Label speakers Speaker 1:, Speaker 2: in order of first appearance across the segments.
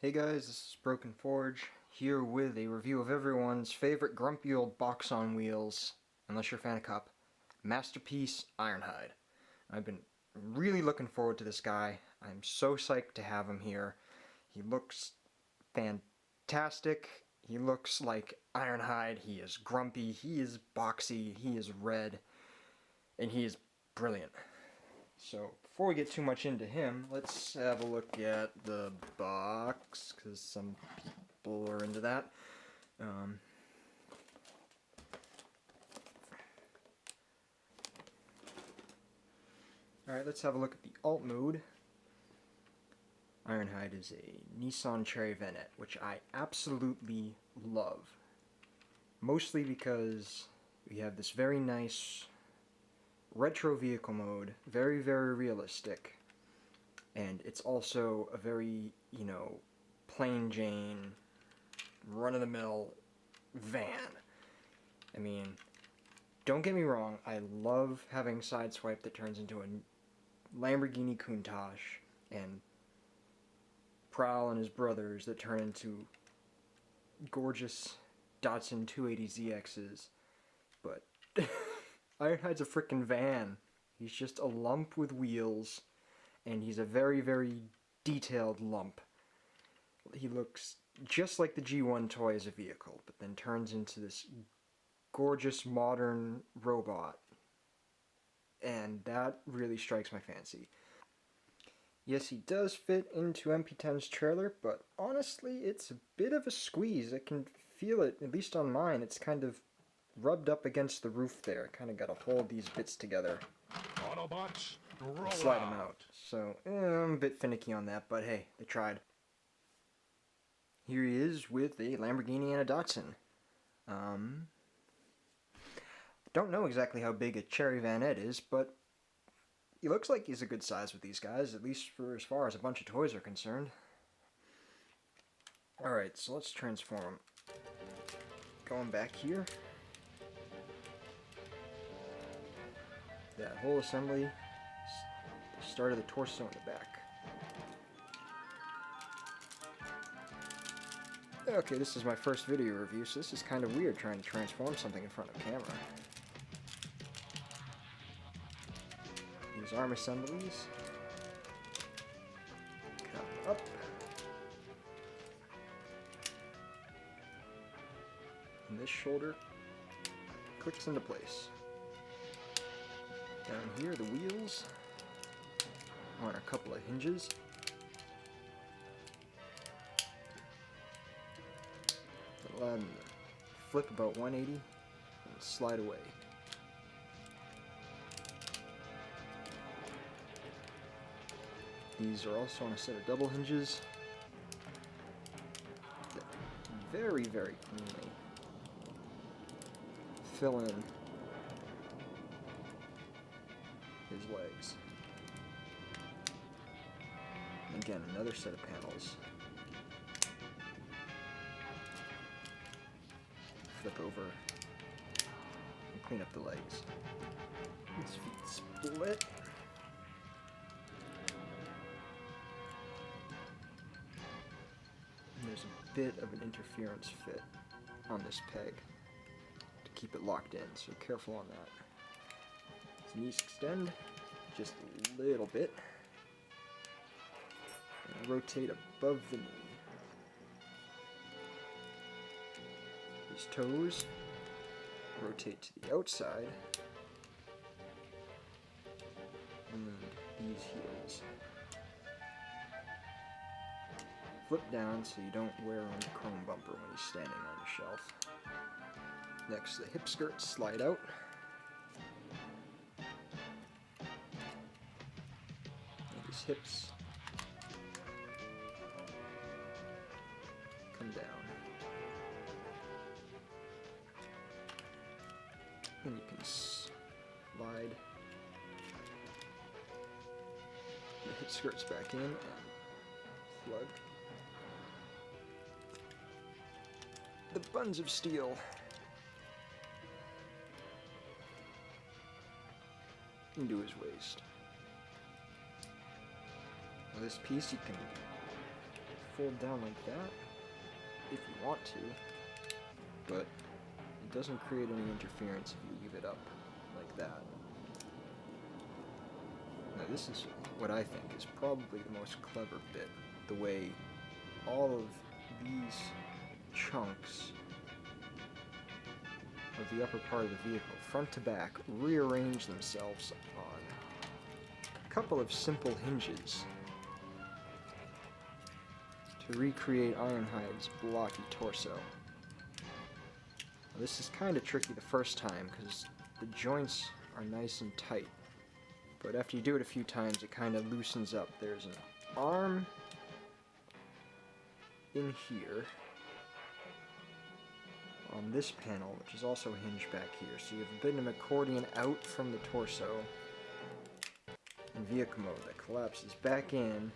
Speaker 1: Hey guys, this is Broken Forge, here with a review of everyone's favorite grumpy old box on wheels, unless you're a fan of Cup, Masterpiece Ironhide. I've been really looking forward to this guy. I'm so psyched to have him here. He looks fantastic. He looks like Ironhide. He is grumpy, he is boxy, he is red, and he is brilliant. So, before we get too much into him, let's have a look at the box, because some people are into that. Alright, let's have a look at the alt mode. Ironhide is a Nissan Cherry Vanette, which I absolutely love. Mostly because we have this very nice retro vehicle mode, very, very realistic, and it's also a very, plain Jane, run-of-the-mill van. I mean, don't get me wrong, I love having Sideswipe that turns into a Lamborghini Countach, and Prowl and his brothers that turn into gorgeous Datsun 280ZXs, but Ironhide's a frickin' van. He's just a lump with wheels, and he's a very, very detailed lump. He looks just like the G1 toy as a vehicle, but then turns into this gorgeous modern robot. And that really strikes my fancy. Yes, he does fit into MP10's trailer, but honestly, it's a bit of a squeeze. I can feel it, at least on mine. It's kind of rubbed up against the roof there. Kind of got to hold these bits together.
Speaker 2: Autobots, roll
Speaker 1: slide them out. So, I'm a bit finicky on that, but hey, they tried. Here he is with a Lamborghini and a Datsun. Don't know exactly how big a Cherry Vanette is, but he looks like he's a good size with these guys, at least for as far as a bunch of toys are concerned. Alright, so let's transform him. Going back here. That whole assembly, start of the torso in the back. Okay, this is my first video review, so this is kind of weird trying to transform something in front of camera. These arm assemblies come up. And this shoulder clicks into place. Down here, the wheels on a couple of hinges. Allow them to flip about 180 and slide away. These are also on a set of double hinges that very, very cleanly fill in his legs. Again, another set of panels. Flip over and clean up the legs. His feet split. And there's a bit of an interference fit on this peg to keep it locked in, so careful on that. His knees extend just a little bit and rotate above the knee. His toes rotate to the outside, and these heels flip down so you don't wear on the chrome bumper when he's standing on the shelf. Next, the hip skirts slide out. And his hips come down. And you can slide the hip skirts back in and plug the buns of steel into his waist. Now this piece you can fold down like that if you want to, but it doesn't create any interference if you leave it up like that. Now this is what I think is probably the most clever bit, the way all of these chunks of the upper part of the vehicle, front to back, rearrange themselves on a couple of simple hinges to recreate Ironhide's blocky torso. Now, this is kind of tricky the first time because the joints are nice and tight, but after you do it a few times it kind of loosens up. There's an arm in here on this panel, which is also hinged back here, so you have a bit of an accordion out from the torso in vehicle mode that collapses back in and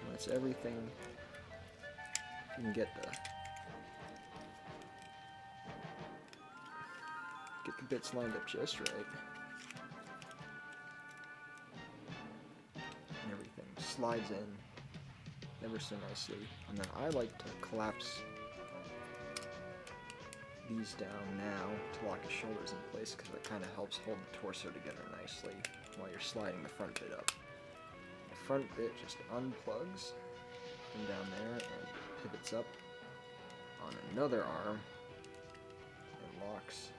Speaker 1: lets everything, you can get the bits lined up just right, and everything slides in ever so nicely. And then I like to collapse these down now to lock the shoulders in place because it kind of helps hold the torso together nicely while you're sliding the front bit up. The front bit just unplugs from down there and pivots up on another arm and locks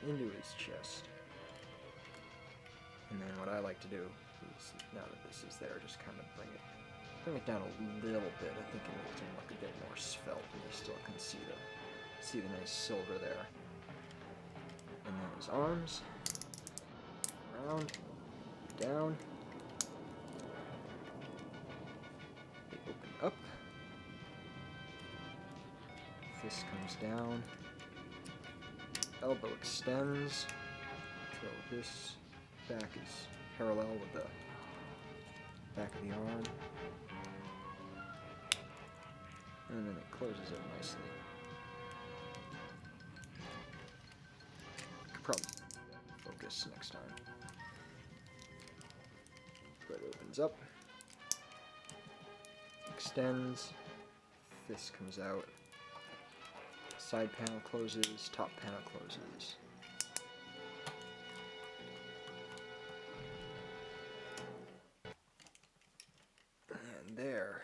Speaker 1: into his chest. And then what I like to do is, now that this is there, just kind of bring it down a little bit. I think it makes him look a bit more svelte, and you still can see the nice silver there. And then his arms, around, down, they open up, fist comes down, elbow extends, so this back is parallel with the back of the arm, and then it closes it nicely. Could probably focus next time. But it opens up, extends, fist comes out, side panel closes, top panel closes. And there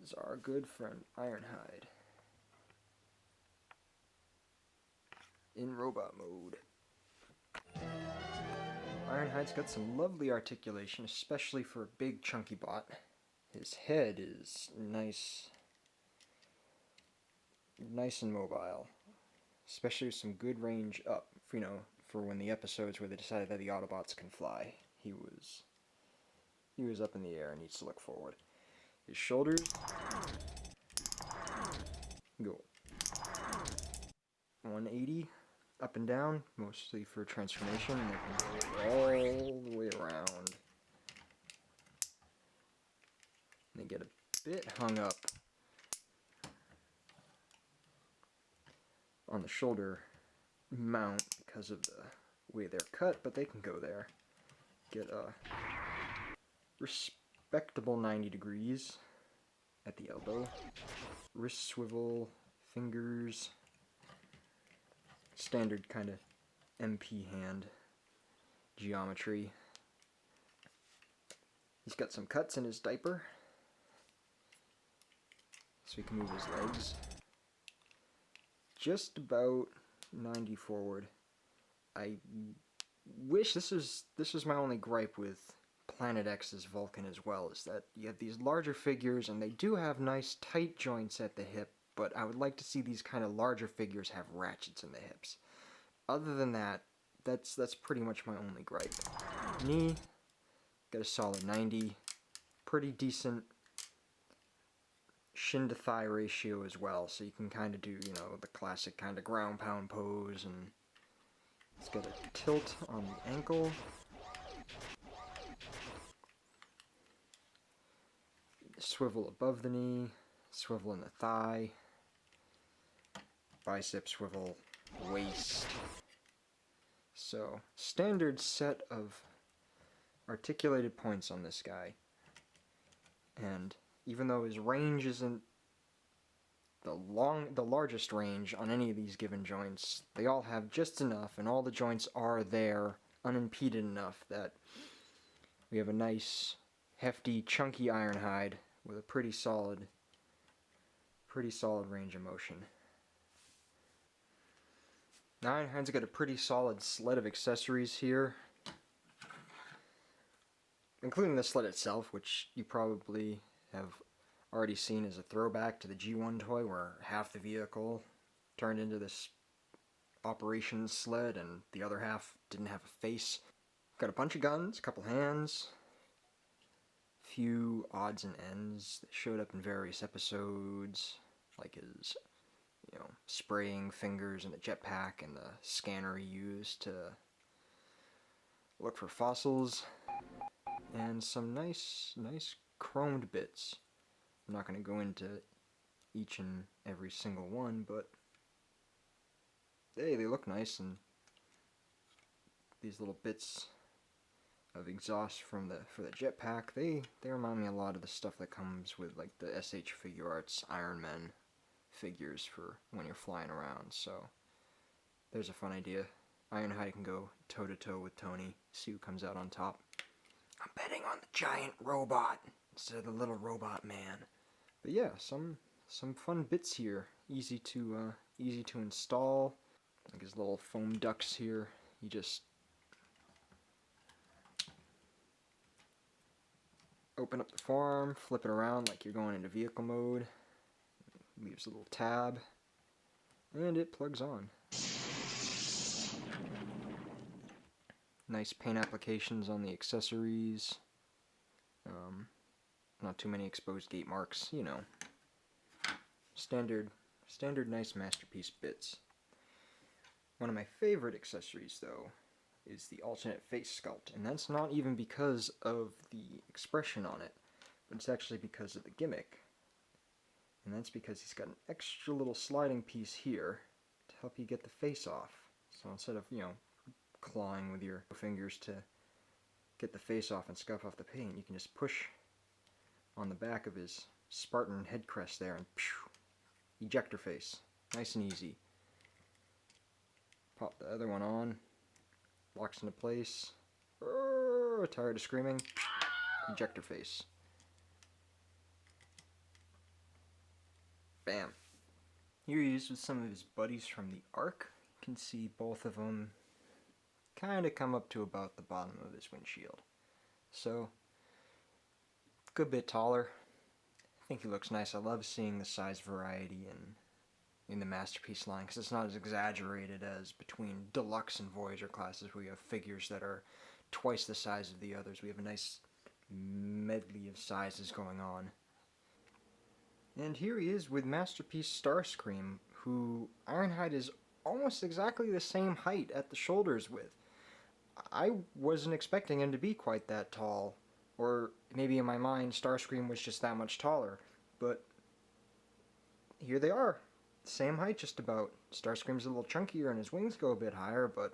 Speaker 1: is our good friend Ironhide in robot mode. Ironhide's got some lovely articulation, especially for a big chunky bot. His head is nice and mobile, especially with some good range up, for when the episodes where they decided that the Autobots can fly. He was up in the air and needs to look forward. His shoulders go 180 up and down, mostly for transformation, and they can go all the way around. They get a bit hung up on the shoulder mount because of the way they're cut, but they can go there. Get a respectable 90 degrees at the elbow. Wrist swivel, fingers, standard kind of MP hand geometry. He's got some cuts in his diaper, so he can move his legs just about 90 forward. I wish this was my only gripe with Planet X's Vulcan as well, is that you have these larger figures and they do have nice tight joints at the hip, but I would like to see these kind of larger figures have ratchets in the hips. Other than that, that's pretty much my only gripe. Knee, got a solid 90, pretty decent shin to thigh ratio as well, so you can kind of do, the classic kind of ground pound pose, and it's got a tilt on the ankle. Swivel above the knee, swivel in the thigh, bicep swivel, waist. So, standard set of articulated points on this guy. And even though his range isn't the largest range on any of these given joints, they all have just enough, and all the joints are there unimpeded enough that we have a nice, hefty, chunky Ironhide with a pretty solid range of motion. Now Ironhide's got a pretty solid sled of accessories here, including the sled itself, which you probably have already seen as a throwback to the G1 toy, where half the vehicle turned into this operations sled and the other half didn't have a face. Got a bunch of guns, a couple hands, few odds and ends that showed up in various episodes, like his, spraying fingers and a jetpack and the scanner he used to look for fossils, and some nice chromed bits. I'm not going to go into each and every single one, but hey, they look nice, and these little bits of exhaust for the jetpack, they remind me a lot of the stuff that comes with like the SH Figure Arts Iron Man figures for when you're flying around. So there's a fun idea. Ironhide can go toe to toe with Tony, see who comes out on top. I'm betting on the giant robot instead of the little robot man. But yeah, some fun bits here. Easy to install. Like his little foam ducts here. You just open up the forearm, flip it around like you're going into vehicle mode. Leaves a little tab, and it plugs on. Nice paint applications on the accessories. Not too many exposed gate marks, Standard nice masterpiece bits. One of my favorite accessories, though, is the alternate face sculpt, and that's not even because of the expression on it, but it's actually because of the gimmick. And that's because he's got an extra little sliding piece here to help you get the face off. So instead of, clawing with your fingers to get the face off and scuff off the paint, you can just push on the back of his Spartan head crest there and ejector face. Nice and easy. Pop the other one on, locks into place. Tired of screaming? Ejector face. Bam. Here he is with some of his buddies from the Ark. You can see both of them kind of come up to about the bottom of his windshield. So, good bit taller. I think he looks nice. I love seeing the size variety in the Masterpiece line, because it's not as exaggerated as between Deluxe and Voyager classes, where you have figures that are twice the size of the others. We have a nice medley of sizes going on. And here he is with Masterpiece Starscream, who Ironhide is almost exactly the same height at the shoulders with. I wasn't expecting him to be quite that tall, or maybe in my mind Starscream was just that much taller, but here they are. Same height just about. Starscream's a little chunkier and his wings go a bit higher, but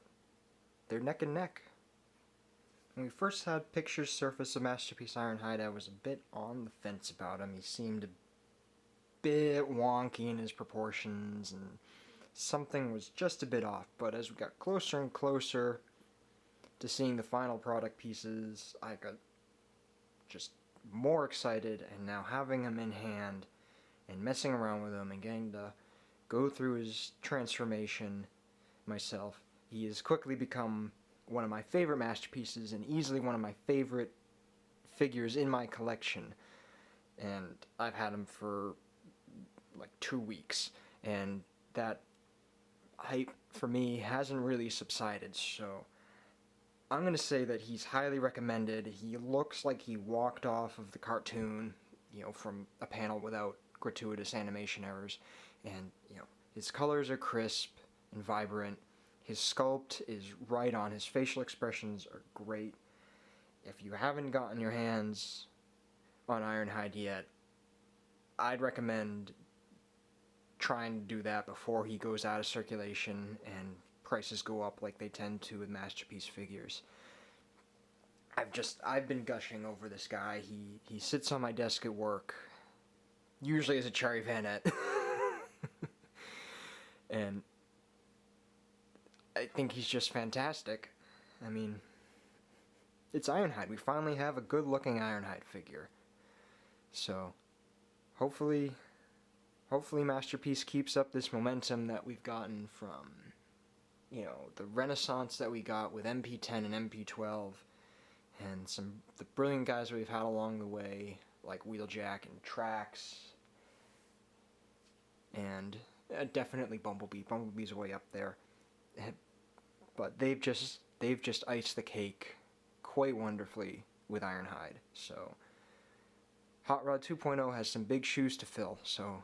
Speaker 1: they're neck and neck. When we first had pictures surface of Masterpiece Ironhide, I was a bit on the fence about him. He seemed a bit wonky in his proportions, and something was just a bit off. But as we got closer and closer to seeing the final product pieces, I got just more excited, and now having him in hand and messing around with him and getting to go through his transformation myself, he has quickly become one of my favorite masterpieces and easily one of my favorite figures in my collection. And I've had him for like 2 weeks, and that hype for me hasn't really subsided, so I'm going to say that he's highly recommended. He looks like he walked off of the cartoon, from a panel without gratuitous animation errors, and his colors are crisp and vibrant. His sculpt is right on. His facial expressions are great. If you haven't gotten your hands on Ironhide yet, I'd recommend trying to do that before he goes out of circulation and prices go up like they tend to with Masterpiece figures. I've been gushing over this guy. He sits on my desk at work, usually as a cherry vanette. And I think he's just fantastic. I mean, it's Ironhide. We finally have a good-looking Ironhide figure. So, hopefully Masterpiece keeps up this momentum that we've gotten from, you know, the renaissance that we got with MP10 and MP12, and the brilliant guys we've had along the way, like Wheeljack and Trax, and definitely Bumblebee. Bumblebee's way up there. But they've just iced the cake quite wonderfully with Ironhide. So Hot Rod 2.0 has some big shoes to fill. So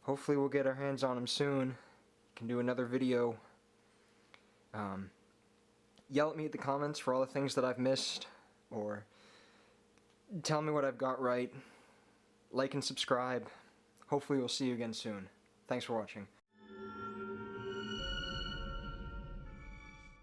Speaker 1: hopefully we'll get our hands on him soon. Can do another video. Yell at me at the comments for all the things that I've missed, or tell me what I've got right. Like and subscribe. Hopefully we'll see you again soon. Thanks for watching.